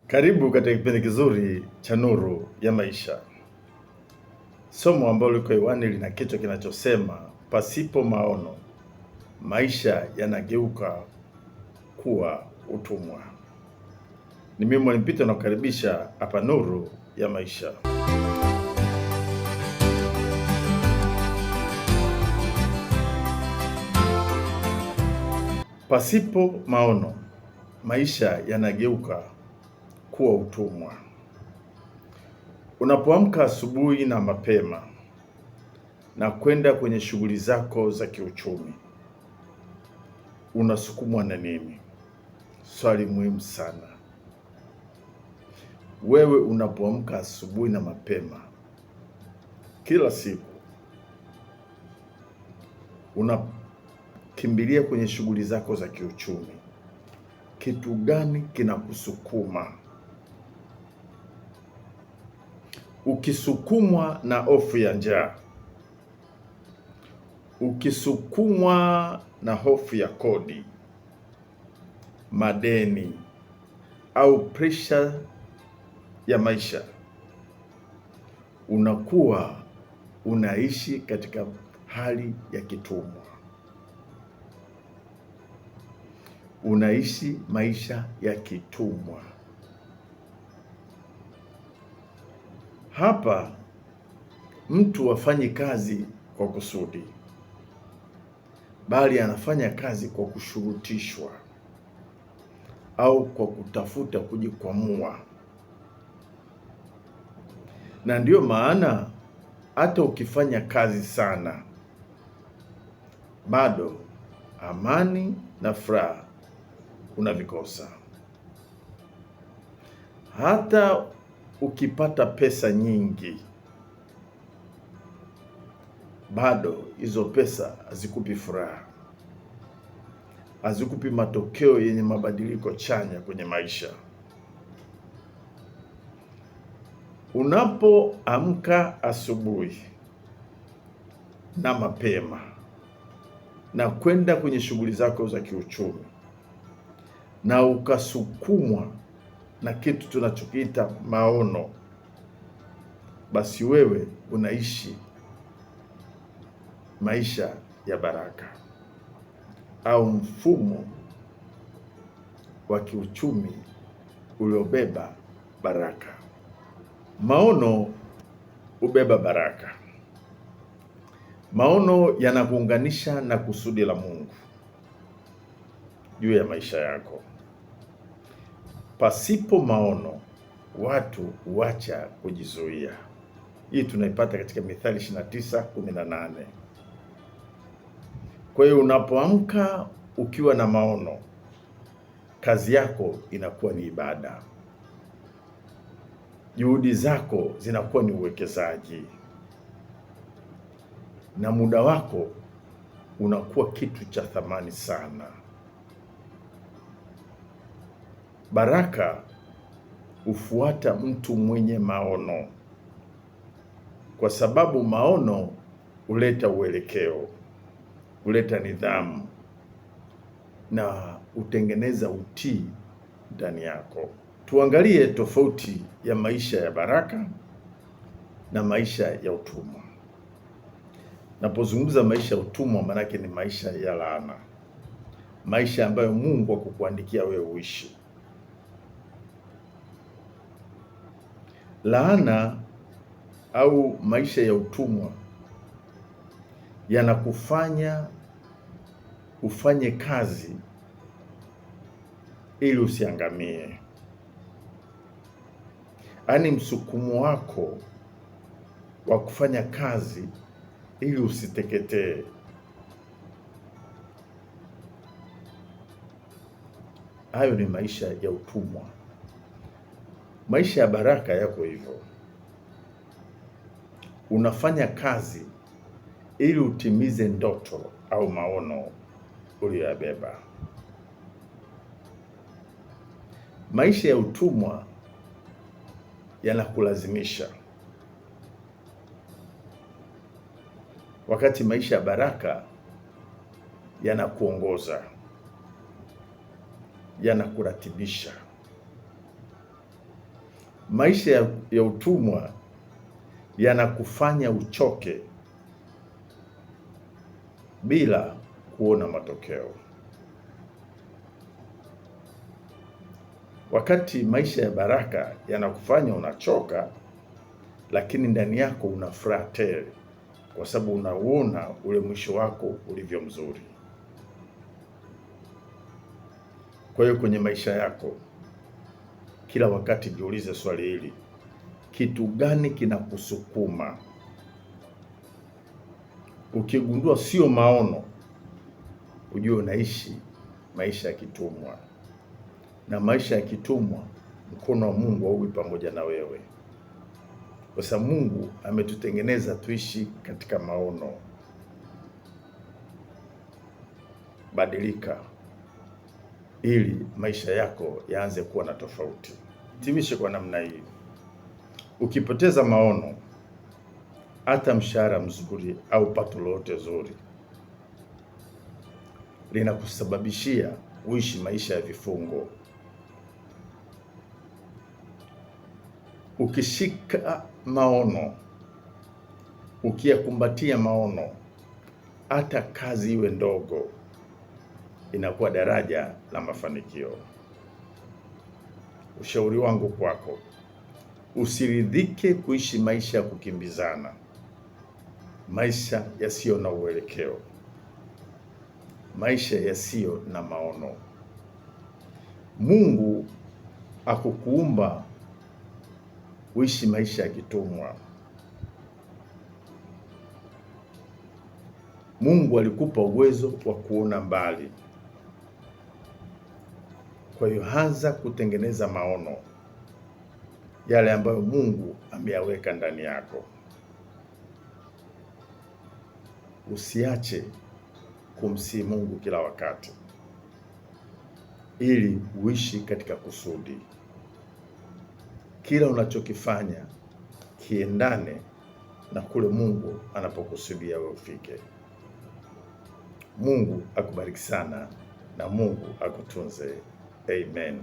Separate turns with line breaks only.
Karibu katika kipindi kizuri cha Nuru ya Maisha. Somo ambalo liko hewani lina kichwa kinachosema pasipo maono, maisha yanageuka kuwa utumwa. Ni mimi Mwalimu Peter nakukaribisha hapa Nuru ya Maisha. Pasipo maono, maisha yanageuka kuwa utumwa. Unapoamka asubuhi na mapema na kwenda kwenye shughuli zako za kiuchumi, unasukumwa na nini? Swali muhimu sana. Wewe unapoamka asubuhi na mapema kila siku, unakimbilia kwenye shughuli zako za kiuchumi, kitu gani kinakusukuma? Ukisukumwa na hofu ya njaa, ukisukumwa na hofu ya kodi, madeni au presha ya maisha, unakuwa unaishi katika hali ya kitumwa. Unaishi maisha ya kitumwa. Hapa mtu hafanyi kazi kwa kusudi, bali anafanya kazi kwa kushurutishwa au kwa kutafuta kujikwamua. Na ndiyo maana hata ukifanya kazi sana, bado amani na furaha unavikosa. Hata ukipata pesa nyingi, bado hizo pesa hazikupi furaha, hazikupi matokeo yenye mabadiliko chanya kwenye maisha. Unapoamka asubuhi na mapema na kwenda kwenye shughuli zako za kiuchumi na ukasukumwa na kitu tunachokiita maono, basi wewe unaishi maisha ya baraka au mfumo wa kiuchumi uliobeba baraka. Maono hubeba baraka. Maono yanakuunganisha na kusudi la Mungu juu ya maisha yako. Pasipo maono, watu huacha kujizuia. Hii tunaipata katika Mithali 29:18. Kwa hiyo unapoamka ukiwa na maono, kazi yako inakuwa ni ibada. Juhudi zako zinakuwa ni uwekezaji. Na muda wako unakuwa kitu cha thamani sana. Baraka hufuata mtu mwenye maono, kwa sababu maono huleta uelekeo, huleta nidhamu na hutengeneza utii ndani yako. Tuangalie tofauti ya maisha ya baraka na maisha ya utumwa. Napozungumza maisha ya utumwa, maanake ni maisha ya laana, maisha ambayo Mungu hakukuandikia wewe uishi. Laana au maisha ya utumwa yanakufanya ufanye kazi ili usiangamie. Yaani msukumo wako wa kufanya kazi ili usiteketee. Hayo ni maisha ya utumwa. Maisha ya baraka yako hivyo. Unafanya kazi ili utimize ndoto au maono uliyoyabeba. Maisha ya utumwa yanakulazimisha, wakati maisha ya baraka yanakuongoza, yanakuratibisha. Maisha ya utumwa yanakufanya uchoke bila kuona matokeo, wakati maisha ya baraka yanakufanya unachoka, lakini ndani yako una furaha tele, kwa sababu unauona ule mwisho wako ulivyo mzuri. Kwa hiyo kwenye maisha yako kila wakati jiulize swali hili: kitu gani kinakusukuma? Ukigundua sio maono, ujue unaishi maisha ya kitumwa, na maisha ya kitumwa mkono wa Mungu hauwi pamoja na wewe, kwa sababu Mungu ametutengeneza tuishi katika maono. Badilika ili maisha yako yaanze kuwa na tofauti. Timishe kwa namna hii: ukipoteza maono, hata mshahara mzuri au pato lolote zuri linakusababishia uishi maisha ya vifungo. Ukishika maono, ukiyakumbatia maono, hata kazi iwe ndogo inakuwa daraja la mafanikio. Ushauri wangu kwako, usiridhike kuishi maisha ya kukimbizana, maisha yasiyo na uelekeo, maisha yasiyo na maono. Mungu hakukuumba uishi maisha ya kitumwa. Mungu alikupa uwezo wa kuona mbali. Kwa hiyo anza kutengeneza maono yale ambayo Mungu ameyaweka ndani yako. Usiache kumsihi Mungu kila wakati, ili uishi katika kusudi. Kila unachokifanya kiendane na kule Mungu anapokusudia wewe ufike. Mungu akubariki sana na Mungu akutunze. Amen.